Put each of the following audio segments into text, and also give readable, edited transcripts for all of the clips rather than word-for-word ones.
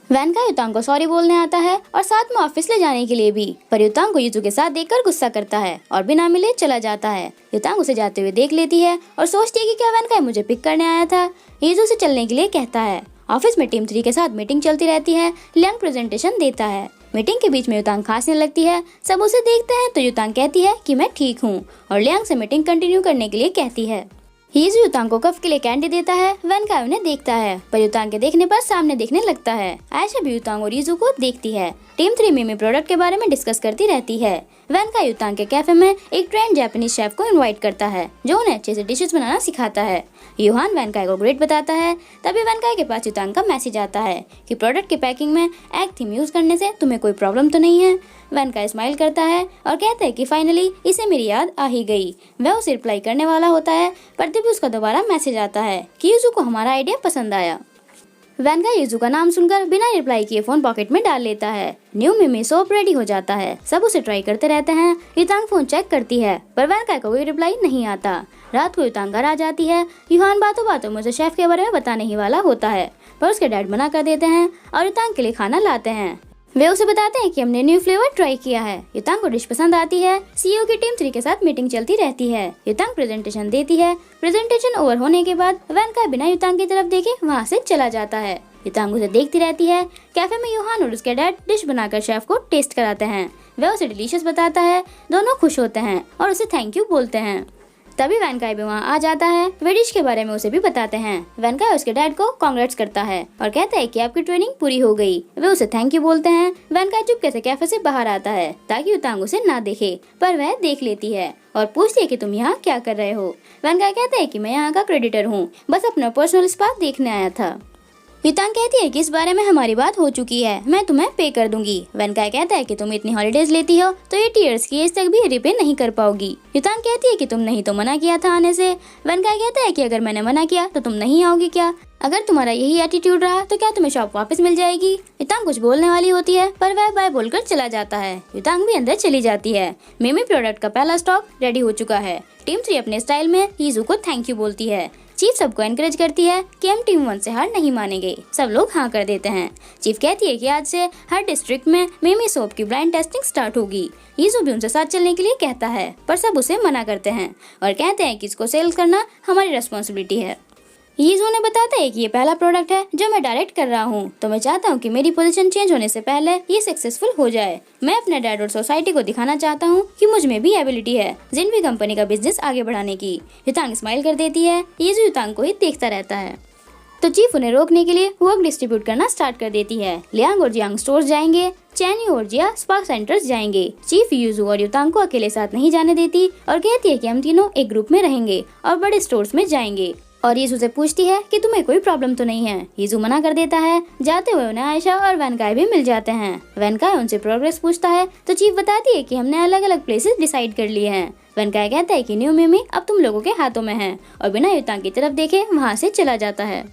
Van का युतांग को sorry बोलने आता है और साथ में ऑफिस ले जाने के लिए भी, पर युतांग को यूजू के साथ देखकर गुस्सा करता है और बिना मिले चला जाता है। युतांग उसे जाते हुए देख लेती है और सोचती है कि क्या वैन का मुझे पिक करने आया था। यूजू से चलने के लिए कहता है। ऑफिस में टीम 3 के साथ मीटिंग चलती रहती है। लियांग प्रेजेंटेशन देता है। मीटिंग के बीच में युतांग खांसने लगती है। सब उसे देखते हैं तो युतांग कहती है कि मैं ठीक हूँ और लियांग से मीटिंग कंटिन्यू करने के लिए कहती है। हीजू युतांग को कफ के लिए कैंडी देता है। वैन का उन्हें देखता है, पर युतांग के देखने पर सामने देखने लगता है। आयशा भी युतांग और हीजू को देखती है। टीम 3 मिमी प्रोडक्ट के बारे में डिस्कस करती रहती है। वैन का युतांग के कैफे में एक ट्रेंड जापानीज शेफ को इनवाइट करता है, जो उन्हें अच्छे से डिशेस बनाना सिखाता है। यूहान वैन का को ग्रेट बताता है। तभी वैन का के पास युतांग का मैसेज आता है कि प्रोडक्ट के पैकिंग में एग थीम यूज करने से तुम्हें कोई प्रॉब्लम तो नहीं है। वैन का स्माइल करता है और कहता है कि फाइनली इसे मेरी याद आ ही गई। वह उसे रिप्लाई करने वाला होता है, पर तभी उसका दोबारा मैसेज आता है कि यूजू को हमारा आइडिया पसंद आया। वैन का यूजू का नाम सुनकर बिना रिप्लाई किए फोन पॉकेट में डाल लेता है। न्यू मिमी सोप रेडी हो जाता है। सब उसे ट्राई करते रहते हैं। युतांग फोन चेक करती है, पर वैन का कोई रिप्लाई नहीं आता। रात को युतांग घर आ जाती है। यूहान बातों बातों में उसे शेफ के बारे में बताने ही वाला होता है, पर उसके डैड मना कर देते हैं और युतांग के लिए खाना लाते हैं। वे उसे बताते हैं कि हमने न्यू फ्लेवर ट्राई किया है। युतांग को डिश पसंद आती है। सीईओ की टीम 3 के साथ मीटिंग चलती रहती है। युतांग प्रेजेंटेशन देती है। प्रेजेंटेशन ओवर होने के बाद वैन का बिना युतांग की तरफ देखे वहाँ से चला जाता है। युतांग उसे देखती रहती है। कैफे में यूहान और उसके डैड डिश बनाकर शेफ को टेस्ट कराते हैं। वह उसे डिलीशियस बताता है। दोनों खुश होते हैं और उसे थैंक यू बोलते हैं। तभी वैन काई भी वहाँ आ जाता है। वे डिश के बारे में उसे भी बताते हैं। वैन काई उसके डैड को कांग्रेट्स करता है और कहता है कि आपकी ट्रेनिंग पूरी हो गई। वे उसे थैंक यू बोलते हैं। वैन काई चुपके से कैफे से बाहर आता है ताकि युतांग उसे ना देखे, पर वह देख लेती है और पूछती है कि तुम यहाँ क्या कर रहे हो। वैन काई कहता है कि मैं यहाँ का क्रेडिटर हूँ, बस अपना पर्सनल स्पा देखने आया था। युतांग कहती है कि इस बारे में हमारी बात हो चुकी है, मैं तुम्हें पे कर दूंगी। वैन काई कहता है कि तुम इतनी हॉलिडेज लेती हो तो 8 इयर्स की एज तक भी रिपे नहीं कर पाओगी। युतांग कहती है कि तुमने ही तो मना किया था आने से। वैन काई कहता है कि अगर मैंने मना किया तो तुम नहीं आओगी क्या? अगर तुम्हारा यही एटीट्यूड रहा तो क्या तुम्हें शॉप वापस मिल जाएगी? युतांग कुछ बोलने वाली होती है, पर वह बाय बोलकर चला जाता है। युतांग भी अंदर चली जाती है। मिमी प्रोडक्ट का पहला स्टॉक रेडी हो चुका है। टीम 3 अपने स्टाइल में हीजू को थैंक यू बोलती है। चीफ सबको एनकरेज करती है कि हम टीम 1 से हार नहीं मानेंगे। सब लोग हाँ कर देते हैं। चीफ कहती है कि आज से हर डिस्ट्रिक्ट में मिमी सोप की ब्रांड टेस्टिंग स्टार्ट होगी। हीजू भी उनसे साथ चलने के लिए कहता है, पर सब उसे मना करते हैं और कहते हैं कि इसको सेल करना हमारी रिस्पॉन्सिबिलिटी है। हीजू ने बताता है कि ये पहला प्रोडक्ट है जो मैं डायरेक्ट कर रहा हूँ, तो मैं चाहता हूँ कि मेरी पोजीशन चेंज होने से पहले ये सक्सेसफुल हो जाए। मैं अपने डैड और सोसाइटी को दिखाना चाहता हूँ कि मुझ में भी एबिलिटी है जिन कंपनी का बिजनेस आगे बढ़ाने की। युतांग स्माइल कर देती है। हीजू युतांग को ही देखता रहता है। तो चीफ उन्हें रोकने के लिए वर्क डिस्ट्रीब्यूट करना स्टार्ट कर देती है। लियांग और जियांग स्टोर्स जाएंगे। चैन्यू और जिया स्पा सेंटर्स जाएंगे। चीफ यूजू और युतांग को अकेले साथ नहीं जाने देती और कहती है कि हम तीनों एक ग्रुप में रहेंगे और बड़े स्टोर्स में जाएंगे। और यीजू से पूछती है कि तुम्हें कोई प्रॉब्लम तो नहीं है। यीजू मना कर देता है। जाते हुए उन्हें आयशा और वैन काई भी मिल जाते हैं। वैन काई उनसे प्रोग्रेस पूछता है तो चीफ बताती है कि हमने अलग अलग प्लेसेस डिसाइड कर लिए हैं। वैन काई कहता है कि न्यू मिमी अब तुम लोगों के हाथों में है और बिना युतांग की तरफ देखे वहाँ से चला जाता है।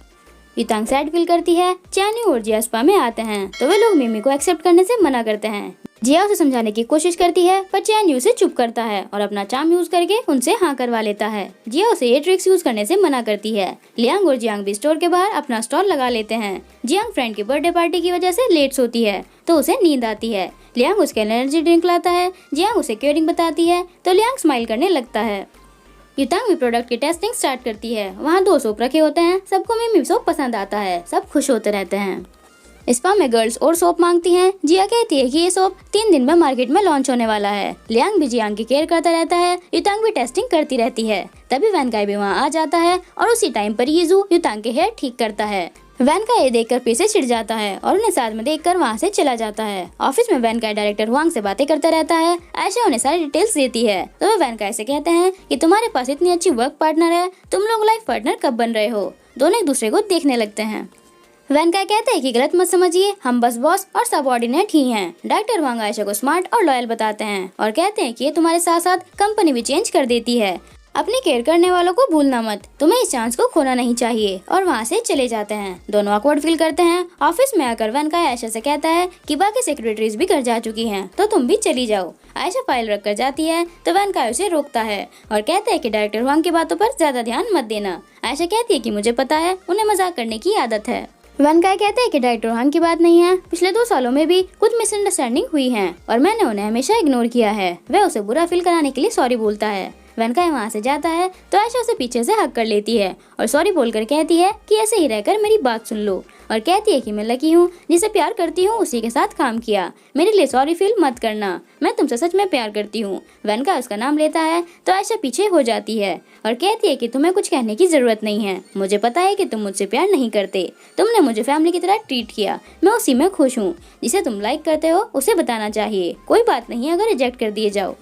युतांग सैड फील करती है। चैन्यू और जिया स्पा में आते हैं तो वे लोग मिमी को एक्सेप्ट करने से मना करते हैं। जिया उसे समझाने की कोशिश करती है, पर चैन्यू उसे चुप करता है और अपना चार्म यूज करके उनसे हाँ करवा लेता है। जिया उसे ये ट्रिक्स यूज करने से मना करती है। लियांग और जियांग भी स्टोर के बाहर अपना स्टॉल लगा लेते हैं। जियांग फ्रेंड की बर्थडे पार्टी की वजह से लेट सोती है तो उसे नींद आती है। लियांग उसके एनर्जी ड्रिंक लाता है। जियांग उसे केयरिंग बताती है तो लियांग स्माइल करने लगता है। युतांग भी प्रोडक्ट की टेस्टिंग स्टार्ट करती है। वहाँ 2 सोप रखे होते हैं। सबको मिमी सोप पसंद आता है। सब खुश होते रहते हैं। स्पा में गर्ल्स और सोप मांगती हैं। जिया कहती है कि ये सोप 3 दिन में मार्केट में लॉन्च होने वाला है। लियांग भी जियांग की केयर करता रहता है। युतांग भी टेस्टिंग करती रहती है। तभी वैन काई भी वहाँ आ जाता है और उसी टाइम पर यीजू युतांग के हेयर ठीक करता है। वैन काई ये देखकर पीछे चिढ़ जाता है और उन्हें साथ में देखकर वहाँ से चला जाता है। ऑफिस में वैन काई डायरेक्टर हुआंग से बातें करता रहता है। आयशा उन्हें सारी डिटेल्स देती है तो वे वैन काई से कहते हैं कि तुम्हारे पास इतनी अच्छी वर्क पार्टनर है, तुम लोग लाइफ पार्टनर कब बन रहे हो? दोनों एक दूसरे को देखने लगते हैं। वैन काई कहते हैं कि गलत मत समझिए, हम बस बॉस और सबऑर्डिनेट ही हैं। डायरेक्टर हुआंग आयशा को स्मार्ट और लॉयल बताते हैं और कहते हैं कि ये तुम्हारे साथ साथ कंपनी भी चेंज कर देती है। अपनी केयर करने वालों को भूलना मत, तुम्हें इस चांस को खोना नहीं चाहिए। और वहाँ से चले जाते हैं। दोनों ऑकवर्ड फील करते हैं। ऑफिस में आकर वैन काई आयशा से कहता है कि बाकी सेक्रेटरीज भी घर जा चुकी हैं, तो तुम भी चली जाओ। आयशा फाइल रख कर जाती है तो वैन काई उसे रोकता है और कहता है कि डायरेक्टर हुआंग की बातों पर ज्यादा ध्यान मत देना। आयशा कहती है कि मुझे पता है, उन्हें मजाक करने की आदत है। वनकाय कहते हैं कि डायरेक्टर हांग की बात नहीं है, पिछले 2 सालों में भी कुछ मिसअंडरस्टैंडिंग हुई है और मैंने उन्हें हमेशा इग्नोर किया है। वह उसे बुरा फील कराने के लिए सॉरी बोलता है। वनकाय वहाँ से जाता है तो आयशा उसे पीछे से हक कर लेती है और सॉरी बोलकर कहती है कि ऐसे ही रहकर मेरी बात सुन लो, और कहती है कि मैं लकी हूँ, जिसे प्यार करती हूँ उसी के साथ काम किया, मेरे लिए सॉरी फील मत करना, मैं तुमसे सच में प्यार करती हूँ। वनकाय उसका नाम लेता है तो आयशा पीछे हो जाती है और कहती है कि तुम्हें कुछ कहने की जरूरत नहीं है, मुझे पता है कि तुम मुझसे प्यार नहीं करते, तुमने मुझे फैमिली की तरह ट्रीट किया, मैं उसी में खुश हूँ, जिसे तुम लाइक करते हो उसे बताना चाहिए, कोई बात नहीं अगर रिजेक्ट कर दिए जाओ,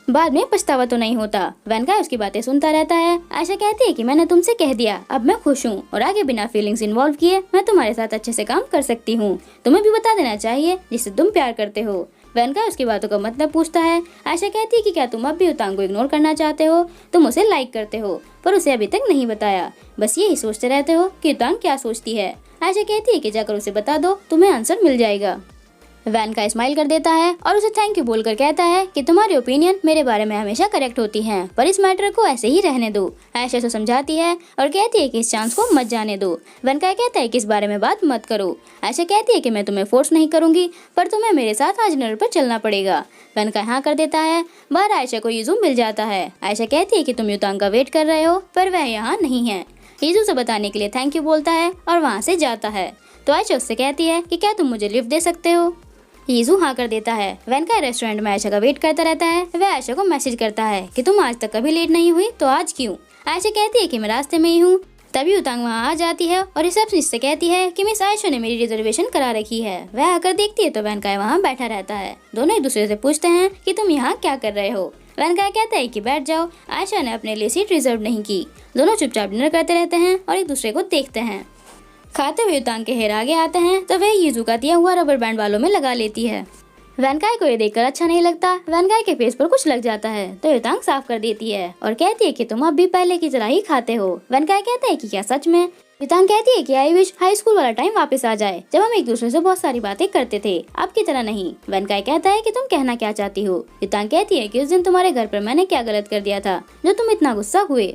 बाद में पछतावा तो नहीं होता। वनकाय उसकी बातें सुनता रहता है। आयशा कहती है कि मैंने तुमसे कह दिया, अब मैं खुश हूँ और आगे बिना फीलिंग्स इन्वॉल्व किए मैं तुम्हारे साथ अच्छे से काम कर सकती हूँ, तुम्हें भी बता देना चाहिए जिससे तुम प्यार करते हो। वनकाय उसकी बातों का मतलब पूछता है। आयशा कहती है कि क्या तुम अब भी युतांग को इग्नोर करना चाहते हो, तुम उसे लाइक करते हो पर उसे अभी तक नहीं बताया, बस यही सोचते रहते हो कि युतांग क्या सोचती है। आयशा कहती है कि जाकर उसे बता दो, तुम्हें आंसर मिल जाएगा। वनकाय स्माइल कर देता है और उसे थैंक यू बोलकर कहता है कि तुम्हारी ओपिनियन मेरे बारे में हमेशा करेक्ट होती हैं, पर इस मैटर को ऐसे ही रहने दो। आयशा उसे समझाती है और कहती है कि इस चांस को मत जाने दो। वनकाय कहता है कि इस बारे में बात मत करो। आयशा कहती है कि मैं तुम्हें फोर्स नहीं करूंगी, पर तुम्हें मेरे साथ आज डिनर पर चलना पड़ेगा। वनकाय हाँ कर देता है। बाहर आयशा को यीजू मिल जाता है। आयशा कहती है कि तुम युतांग का वेट कर रहे हो, पर वह यहाँ नहीं है। यीजू से बताने के लिए थैंक यू बोलता है और वहाँ से जाता है। तो आयशा उससे कहती है कि क्या तुम मुझे लिफ्ट दे सकते हो। यीजू हाँ कर देता है। वनकाय रेस्टोरेंट में आयशा का वेट करता रहता है। वह आयशा को मैसेज करता है कि तुम आज तक कभी लेट नहीं हुई तो आज क्यों। आयशा कहती है कि मैं रास्ते में ही हूँ। तभी युतांग वहाँ आ जाती है और रिसेप्शनिस्ट से कहती है कि मिस आयशा ने मेरी रिजर्वेशन करा रखी है। वह आकर देखती है तो वनकाय वहाँ बैठा रहता है। दोनों एक दूसरे से पूछते हैं कि तुम यहाँ क्या कर रहे हो। वनकाय कहता है कि बैठ जाओ, आयशा ने अपने लिए सीट रिजर्व नहीं की। दोनों चुपचाप डिनर करते रहते हैं और एक दूसरे को देखते हैं। खाते हुए युतांग के हेयर आगे आते हैं तो वह यीजू का दिया हुआ रबर बैंड बालों में लगा लेती है। वनकाय को ये देखकर अच्छा नहीं लगता। वनकाय के फेस पर कुछ लग जाता है तो युतांग साफ कर देती है और कहती है कि तुम अब भी पहले की तरह ही खाते हो। वनकाय कहता है कि क्या सच में। युतांग कहती है कि आई विश हाई स्कूल वाला टाइम वापस आ जाए जब हम एक दूसरे से बहुत सारी बातें करते थे, अब की तरह नहीं। वनकाय कहता है कि तुम कहना क्या चाहती हो। युतांग कहती है कि उस दिन तुम्हारे घर पर मैंने क्या गलत कर दिया था जो तुम इतना गुस्सा हुए।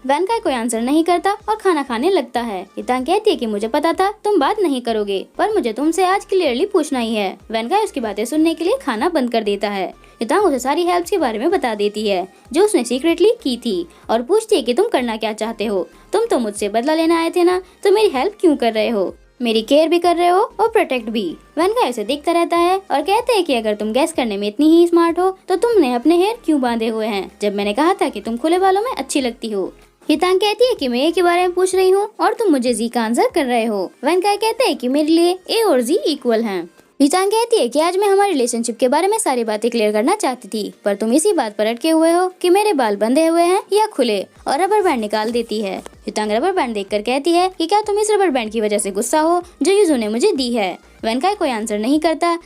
वनकाय कोई आंसर नहीं करता और खाना खाने लगता है। युतांग कहती है कि मुझे पता था तुम बात नहीं करोगे, पर मुझे तुमसे आज क्लियरली पूछना ही है। वनकाय उसकी बातें सुनने के लिए खाना बंद कर देता है। युतांग उसे सारी हेल्प्स के बारे में बता देती है जो उसने सीक्रेटली की थी और पूछती है कि तुम करना क्या चाहते हो। तुम तो मुझसे बदला लेना आए थे ना, तो मेरी हेल्प क्यों कर रहे हो, मेरी केयर भी कर रहे हो और प्रोटेक्ट भी। वनकाय उसे देखता रहता है और कहते हैं कि अगर तुम गैस करने में इतनी ही स्मार्ट हो तो तुमने अपने हेयर क्यों बांधे हुए हैं जब मैंने कहा था कि तुम खुले बालों में अच्छी लगती हो। युतांग कहती है कि मैं ए के बारे में पूछ रही हूँ और तुम मुझे जी का आंसर कर रहे हो। वनकाय कहता है कि मेरे लिए ए और जी इक्वल हैं। युतांग कहती है कि आज मैं हमारे रिलेशनशिप के बारे में सारी बातें क्लियर करना चाहती थी, पर तुम इसी बात पर अटके हुए हो कि मेरे बाल बंधे हुए हैं या खुले, और रबर बैंड निकाल देती है। युतांग रबर बैंड देखकर कहती है कि क्या तुम इस रबर बैंड की वजह से गुस्सा हो जो यीजू ने मुझे दी है। वनकाय कोई आंसर नहीं करता।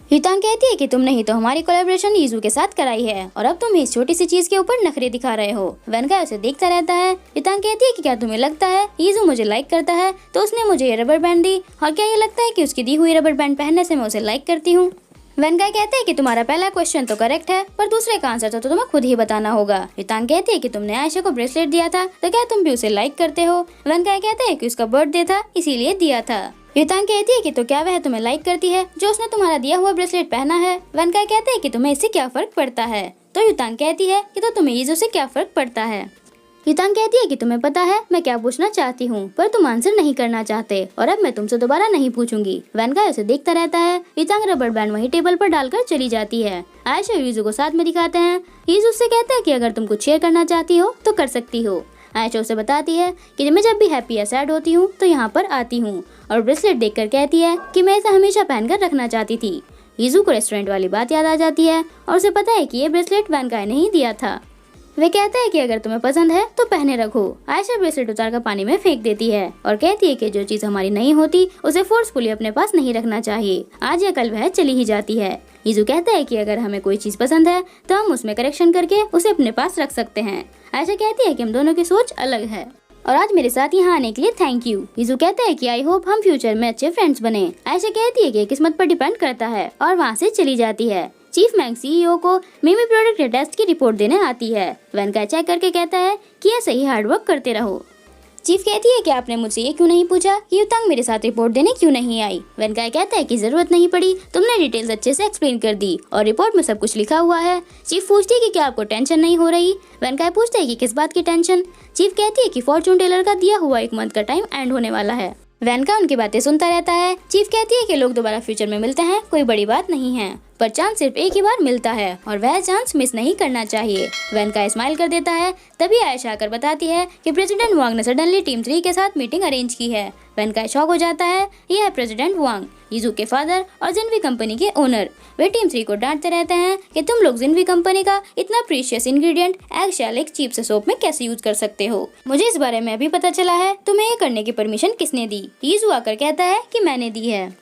युतांग कहती है कि तुमने ही तो हमारी कोलैबोरेशन यीजू के साथ कराई है और अब तुम इस छोटी सी चीज के ऊपर नखरे दिखा रहे हो। वनकाय उसे देखता रहता है। युतांग कहती है कि क्या तुम्हें लगता है यीजू मुझे लाइक करता है तो उसने मुझे ये रबर बैंड दी, और क्या ये लगता है कि उसकी दी हुई रबर बैंड पहनने से मैं उसे लाइक करती हूँ। वनकाय कहते हैं कि तुम्हारा पहला क्वेश्चन तो करेक्ट है, पर दूसरे का आंसर तो तुम्हें खुद ही बताना होगा। युतांग कहती है कि तुमने आयशा को ब्रेसलेट दिया था तो क्या तुम भी उसे लाइक करते हो। वनकाय कहते हैं कि उसका बर्थडे था इसीलिए दिया था। युतांग कहती है कि तो क्या वह तुम्हें लाइक करती है जो उसने तुम्हारा दिया हुआ ब्रेसलेट पहना है। वनकाय कहते हैं कि तुम्हें इससे क्या फर्क पड़ता है। तो युतांग कहती है कि तो तुम्हें यीजू से क्या फर्क पड़ता है। युतांग कहती है कि तुम्हें पता है मैं क्या पूछना चाहती हूँ, पर तुम आंसर नहीं करना चाहते और अब मैं तुमसे दोबारा नहीं पूछूंगी। वनकाय उसे देखता रहता है। युतांग रबर बैंड वहीं टेबल पर डालकर चली जाती है। आयशा और यीजू को साथ में दिखाते हैं। यीजू उससे कहता है कि अगर तुम कुछ शेयर करना चाहती हो तो कर सकती हो। आयशा उसे बताती है कि मैं जब भी हैप्पी या सैड होती हूँ तो यहाँ पर आती हूँ, और ब्रेसलेट देखकर कहती है कि मैं इसे हमेशा पहनकर रखना चाहती थी। यीजू को रेस्टोरेंट वाली बात याद आ जाती है और उसे पता है कि ये ब्रेसलेट वनकाय ने ही दिया था। वे कहते हैं कि अगर तुम्हें पसंद है तो पहने रखो। आयशा ब्रेसलेट उतारकर पानी में फेंक देती है और कहती है कि जो चीज हमारी नहीं होती उसे फोर्सफुली अपने पास नहीं रखना चाहिए। आज या कल वह चली ही जाती है। यीजू कहता है कि अगर हमें कोई चीज पसंद है तो हम उसमें करेक्शन करके उसे अपने पास रख सकते हैं। आयशा कहती है कि हम दोनों की सोच अलग है और आज मेरे साथ यहाँ आने के लिए थैंक यू। यीजू कहता है कि आई होप हम फ्यूचर में अच्छे फ्रेंड्स बने। आयशा कहती है कि किस्मत पर डिपेंड करता है और वहाँ से चली जाती है। चीफ मैंग सीईओ को मिमी प्रोडक्ट टेस्ट की रिपोर्ट देने आती है। वनकाय चेक करके कहता है कि ऐसे ही हार्ड वर्क करते रहो। चीफ कहती है कि आपने मुझसे ये क्यों नहीं पूछा कि युतांग मेरे साथ रिपोर्ट देने क्यों नहीं आई। वेनकाई कहता है कि जरूरत नहीं पड़ी, तुमने डिटेल्स अच्छे से एक्सप्लेन कर दी और रिपोर्ट में सब कुछ लिखा हुआ है। चीफ पूछती है कि क्या आपको टेंशन नहीं हो रही। वेनकाई पूछता है कि किस बात की टेंशन। चीफ कहती है कि फॉर्चून टेलर का दिया हुआ 1 मंथ का टाइम एंड होने वाला है। वेनकाई उनकी बातें सुनता रहता है। चीफ कहती है कि लोग दोबारा फ्यूचर में मिलते हैं, कोई बड़ी बात नहीं है, पर चांस सिर्फ एक ही बार मिलता है और वह चांस मिस नहीं करना चाहिए। वेनकाई स्माइल कर देता है। तभी आयशा आकर बताती है कि प्रेसिडेंट वांग ने सडनली टीम 3 के साथ मीटिंग अरेंज की है। वेनकाई शॉक हो जाता है। यह है प्रेसिडेंट वांग, यीजू के फादर और जिनवी कंपनी के ओनर। वे टीम 3 को डांटते रहते हैं कि तुम लोग जिनवी कंपनी का इतना प्रीशियस इंग्रेडिएंट एग शेल एक चीप से सोप में कैसे यूज कर सकते हो। मुझे इस बारे में अभी पता चला है, तुम्हें ये करने की परमिशन किसने दी। यीजू आकर कहता है कि मैंने दी है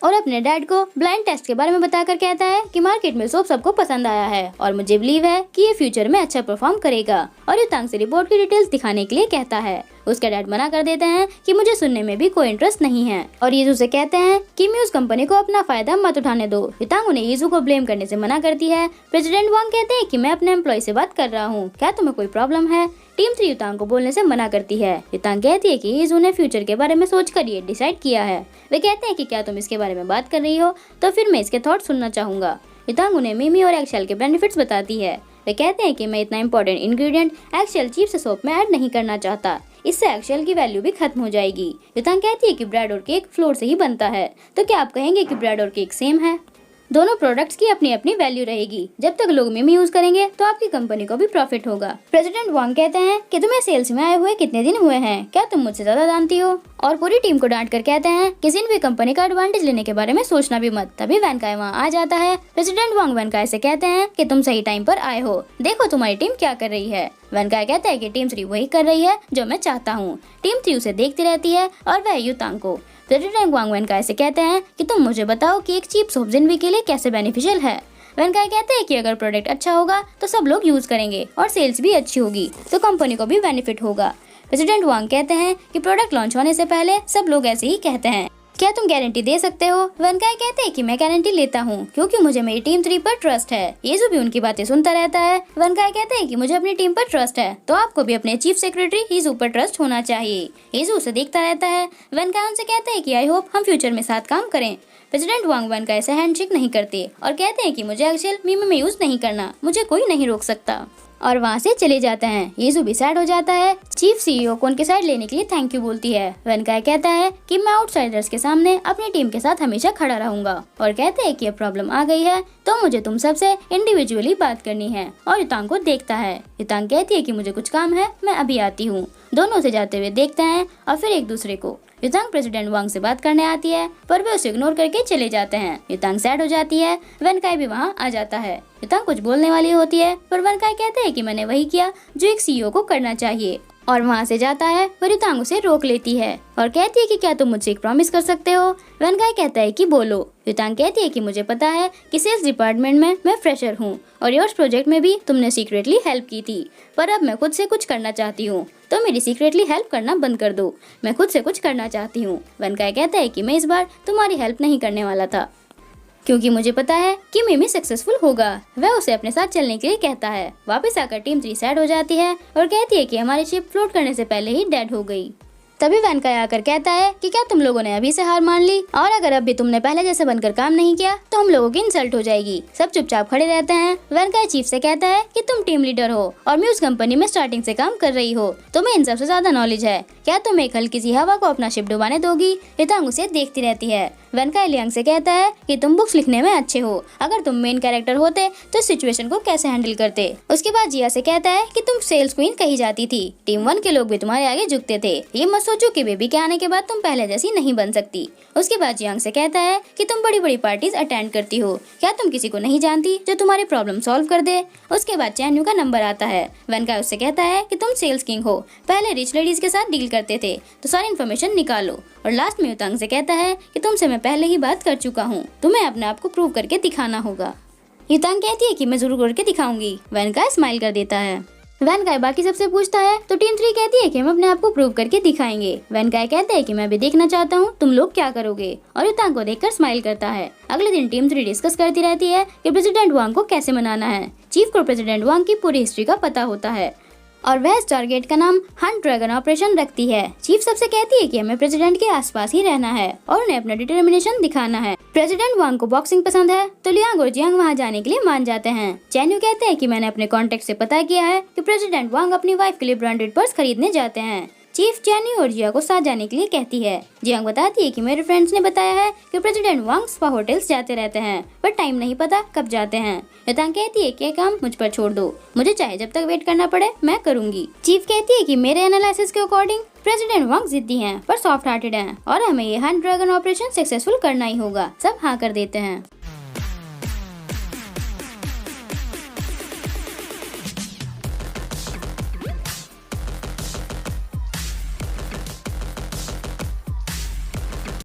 और अपने डैड को ब्लाइंड टेस्ट के बारे में बताकर कहता है कि मार्केट में सोप सबको पसंद आया है और मुझे बिलीव है कि ये फ्यूचर में अच्छा परफॉर्म करेगा और युतांग से रिपोर्ट की डिटेल्स दिखाने के लिए कहता है। उसके डैड मना कर देते हैं कि मुझे सुनने में भी कोई इंटरेस्ट नहीं है और यीजू से कहते हैं कि म्यूज कंपनी को अपना फायदा मत उठाने दो। युतांग उन्हें यीजू को ब्लेम करने से मना करती है। प्रेसिडेंट वांग कहते हैं कि मैं अपने एम्प्लॉय से बात कर रहा हूँ, क्या तुम्हें कोई प्रॉब्लम है। टीम 3 युतांग को बोलने से मना करती है। युतांग कहती है कि यीजू ने फ्यूचर के बारे में सोचकर ये डिसाइड किया है। वे कहते हैं कि क्या तुम इसके बारे में बात कर रही हो, तो फिर मैं इसके थॉट सुनना चाहूंगा। युतांग उन्हें मिमी और एगशेल के बेनिफिट्स बताती है। वे कहते हैं कि मैं इतना इंपॉर्टेंट इंग्रेडिएंट एगशेल चीप से सोप में ऐड नहीं करना चाहता, इससे एगशेल की वैल्यू भी खत्म हो जाएगी। युतांग कहती है कि ब्रेड और केक फ्लोर से ही बनता है, तो क्या आप कहेंगे कि ब्रेड और केक सेम है। दोनों प्रोडक्ट्स की अपनी अपनी वैल्यू रहेगी। जब तक लोग मिमी यूज करेंगे तो आपकी कंपनी को भी प्रॉफिट होगा। प्रेसिडेंट वांग कहते हैं कि तुम्हें सेल्स में आए हुए कितने दिन हुए हैं, क्या तुम मुझसे ज्यादा जानती हो। और पूरी टीम को डांट कर कहते हैं कि जिनवी कंपनी का एडवांटेज लेने के बारे में सोचना भी मत। तभी वेनकाई वहाँ आ जाता है। प्रेसिडेंट वांग वेनकाई से कहते हैं कि तुम सही टाइम पर आए हो, देखो तुम्हारी टीम क्या कर रही है। वेनकाई कहता है कि टीम 3 वही कर रही है जो मैं चाहता हूँ। टीम 3 उसे देखती रहती है और वह युतांग को। प्रेसिडेंट वांग वेनकाई से कहते हैं कि तुम मुझे बताओ कि एक चीप सोप जिनवी के लिए कैसे बेनिफिशियल है। वेनकाई कहते हैं कि अगर प्रोडक्ट अच्छा होगा तो सब लोग यूज करेंगे और सेल्स भी अच्छी होगी तो कंपनी को भी बेनिफिट होगा। प्रेसिडेंट वांग कहते हैं कि प्रोडक्ट लॉन्च होने से पहले सब लोग ऐसे ही कहते हैं, क्या तुम गारंटी दे सकते हो। वेनकाई कहते हैं कि मैं गारंटी लेता हूँ क्योंकि मुझे मेरी टीम 3 पर ट्रस्ट है। यीजू भी उनकी बातें सुनता रहता है। वेनकाई कहते हैं कि मुझे अपनी टीम पर ट्रस्ट है तो आपको भी अपने चीफ सेक्रेटरी यीजू पर ट्रस्ट होना चाहिए। यीजू उसे देखता रहता है। वेनकाई उनसे कहते हैं कि आई होप हम फ्यूचर में साथ काम करें। प्रेसिडेंट वांग वेनकाई से हैंडशेक नहीं करते और कहते हैं कि मुझे एगशेल मीमी में यूज नहीं करना, मुझे कोई नहीं रोक सकता, और वहाँ से चले जाते हैं। यीजू भी सैड हो जाता है। चीफ सीईओ को उनके साइड लेने के लिए थैंक यू बोलती है। वेनकाई कहता है कि मैं आउटसाइडर्स के सामने अपनी टीम के साथ हमेशा खड़ा रहूंगा और कहते हैं कि अब प्रॉब्लम आ गई है तो मुझे तुम सबसे इंडिविजुअली बात करनी है और युतांग को देखता है। युतांग कहती है कि मुझे कुछ काम है, मैं अभी आती हूँ। दोनों से जाते हुए देखते हैं और फिर एक दूसरे को। युतांग प्रेसिडेंट वांग से बात करने आती है पर वे उसे इग्नोर करके चले जाते हैं। युतांग सैड हो जाती है। वेनकाई भी वहाँ आ जाता है। युतांग कुछ बोलने वाली होती है पर वेनकाई कहते हैं कि मैंने वही किया जो एक सीईओ को करना चाहिए और वहाँ से जाता है पर युतांग उसे रोक लेती है और कहती है कि क्या तुम मुझसे एक प्रॉमिस कर सकते हो। वेनकाई कहता है कि बोलो। युतांग कहती है कि मुझे पता है कि सेल्स डिपार्टमेंट में मैं फ्रेशर हूँ और योर्स प्रोजेक्ट में भी तुमने सीक्रेटली हेल्प की थी, पर अब मैं खुद से कुछ करना चाहती हूँ तो मेरी सीक्रेटली हेल्प करना बंद कर दो, मैं खुद से कुछ करना चाहती हूँ। वेनकाई कहता है कि मैं इस बार तुम्हारी हेल्प नहीं करने वाला था क्योंकि मुझे पता है कि मिमी सक्सेसफुल होगा। वह उसे अपने साथ चलने के लिए कहता है। वापस आकर टीम 3 सैड हो जाती है और कहती है कि हमारी शिप फ्लोट करने से पहले ही डेड हो गई। तभी वेनकाई आकर कहता है कि क्या तुम लोगों ने अभी से हार मान ली और अगर अब भी तुमने पहले जैसे बनकर काम नहीं किया तो हम लोगों की इंसल्ट हो जाएगी। सब चुपचाप खड़े रहते हैं। वेनकाई चीफ से कहता है कि तुम टीम लीडर हो और म्यूज कंपनी में स्टार्टिंग से काम कर रही हो, तुम्हें इन सबसे ज्यादा नॉलेज है, क्या तुम एक हल्की सी हवा को अपना शिप डुबाने दोगी। युतांग उसे देखती रहती है। वेनकाई लियांग से कहता है कि तुम बुक्स लिखने में अच्छे हो, अगर तुम मेन कैरेक्टर होते तो सिचुएशन को कैसे हैंडल करते। उसके बाद जिया से कहता है कि तुम सेल्स क्वीन कही जाती थी, टीम 1 के लोग भी तुम्हारे आगे झुकते थे, ये मत सोचो कि बेबी के आने के बाद तुम पहले जैसी नहीं बन सकती। उसके बाद जियांग से कहता है कि तुम बड़ी बड़ी पार्टीज अटेंड करती हो, क्या तुम किसी को नहीं जानती जो तुम्हारी प्रॉब्लम सॉल्व कर दे। उसके बाद चैन्यू का नंबर आता है। वेनकाई उससे कहता है कि तुम सेल्स किंग हो, पहले रिच लेडीज के साथ डील करते थे तो सारी इन्फॉर्मेशन निकालो। और लास्ट में युतांग से कहता है कि तुमसे मैं पहले ही बात कर चुका हूँ, तुम्हें अपने आप को प्रूव करके दिखाना होगा। युतांग कहती है कि मैं जरूर करके दिखाऊंगी। वेनकाई स्माइल कर देता है। वेनकाई बाकी सबसे पूछता है तो टीम 3 कहती है कि हम अपने आप को प्रूव करके दिखाएंगे। वेनकाई कहता है कि मैं भी देखना चाहता हूँ तुम लोग क्या करोगे और युतांग को देखकर स्माइल करता है। अगले दिन टीम 3 डिस्कस करती रहती है कि प्रेसिडेंट वांग को कैसे मनाना है। चीफ को प्रेसिडेंट वांग की पूरी हिस्ट्री का पता होता है और वह इस टारगेट का नाम हंट ड्रैगन ऑपरेशन रखती है। चीफ सबसे कहती है कि हमें प्रेसिडेंट के आसपास ही रहना है और उन्हें अपना डिटर्मिनेशन दिखाना है। प्रेसिडेंट वांग को बॉक्सिंग पसंद है तो लियांग और जियांग वहाँ जाने के लिए मान जाते हैं। चैन यू कहते हैं कि मैंने अपने कॉन्टेक्ट से पता किया है कि प्रेसिडेंट वांग अपनी वाइफ के लिए ब्रांडेड पर्स खरीदने जाते हैं। चीफ चैनी और जिया को साथ जाने के लिए कहती है। जियांग बताती है कि मेरे फ्रेंड्स ने बताया है कि प्रेसिडेंट वांग स्पा होटल्स जाते रहते हैं पर टाइम नहीं पता कब जाते हैं। युतांग कहती है कि ये काम मुझ पर छोड़ दो, मुझे चाहे जब तक वेट करना पड़े मैं करूंगी। चीफ कहती है कि मेरे एनालिसिस के अकॉर्डिंग प्रेसिडेंट वांग जिद्दी हैं पर सॉफ्ट हार्टेड हैं और हमें ये हंट ड्रैगन ऑपरेशन सक्सेसफुल करना ही होगा। सब हाँ कर देते हैं।